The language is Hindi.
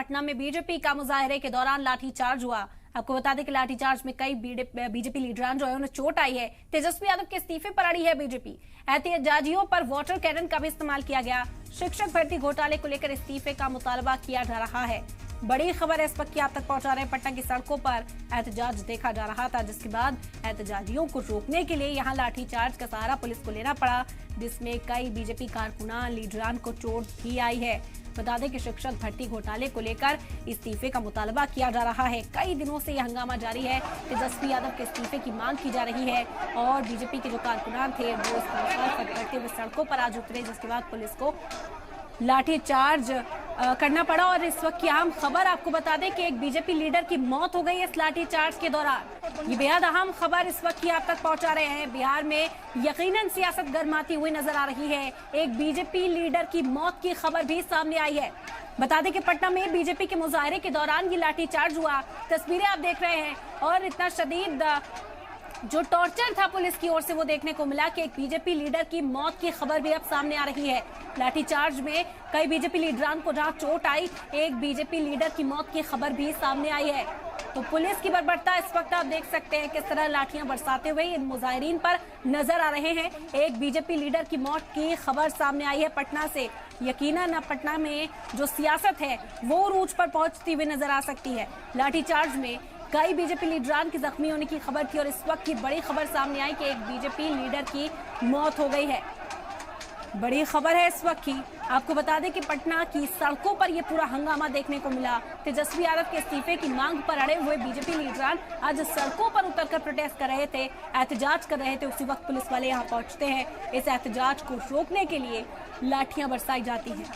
पटना में बीजेपी का मुजाहरे के दौरान लाठीचार्ज हुआ। आपको बता दें कि लाठीचार्ज में कई बीजेपी लीडरान जो है उन्हें चोट आई है। तेजस्वी यादव के इस्तीफे पर अड़ी है बीजेपी। एहतजाजियों पर वाटर कैनन का भी इस्तेमाल किया गया। शिक्षक भर्ती घोटाले को लेकर इस्तीफे का मुतालबा किया जा रहा है। बड़ी खबर है इस वक्त की आप तक पहुंचा रहे हैं। पटना की सड़कों पर एहतजाज देखा जा रहा था, जिसके बाद एहतजाजियों को रोकने के लिए यहां लाठीचार्ज का सहारा पुलिस को लेना पड़ा, जिसमें कई बीजेपी कारकुनान लीडरान को चोट भी आई है। बता दें कि शिक्षक भर्ती घोटाले को लेकर इस्तीफे का मुतालबा किया जा रहा है। कई दिनों से यह हंगामा जारी है। तेजस्वी यादव के इस्तीफे की मांग की जा रही है और बीजेपी के जो कारकुनान थे वो इस मुखालफत करते हुए सड़कों पर आज उतरे, जिसके बाद पुलिस को लाठीचार्ज करना पड़ा। और इस वक्त की अहम खबर आपको बता दें कि एक बीजेपी लीडर की मौत हो गई है इस लाठीचार्ज के दौरान। ये बेहद अहम खबर इस वक्त की आप तक पहुंचा रहे हैं। बिहार में यकीनन सियासत गर्माती हुई नजर आ रही है। एक बीजेपी लीडर की मौत की खबर भी सामने आई है। बता दें कि पटना में बीजेपी के मुजाहरे के दौरान ये लाठीचार्ज हुआ। तस्वीरें आप देख रहे हैं और इतना शदीद जो टॉर्चर था पुलिस की ओर से वो देखने को मिला कि एक बीजेपी लीडर की मौत की खबर भी अब सामने आ रही है। लाठीचार्ज में कई बीजेपी लीडरान को जहां चोट आई, एक बीजेपी लीडर की मौत की खबर भी सामने आई है। तो पुलिस की बर्बरता इस वक्त आप देख सकते हैं किस तरह लाठियां बरसाते हुए इन मुजाहिरीन पर नजर आ रहे हैं। एक बीजेपी लीडर की मौत की खबर सामने आई है पटना से। यकीनन अब पटना में जो सियासत है वो रूज पर पहुंचती हुई नजर आ सकती है। लाठीचार्ज में कई बीजेपी लीडरान के जख्मी होने की खबर थी और इस वक्त की बड़ी खबर सामने आई कि एक बीजेपी लीडर की मौत हो गई है। बड़ी खबर है इस वक्त की। आपको बता दें कि पटना की सड़कों पर यह पूरा हंगामा देखने को मिला। तेजस्वी यादव के इस्तीफे की मांग पर अड़े हुए बीजेपी लीडरान आज सड़कों पर उतरकर प्रोटेस्ट कर रहे थे, एहतजाज कर रहे थे। उसी वक्त पुलिस वाले यहां पहुंचते हैं। इस एहतजाज को रोकने के लिए लाठियां बरसाई जाती हैं।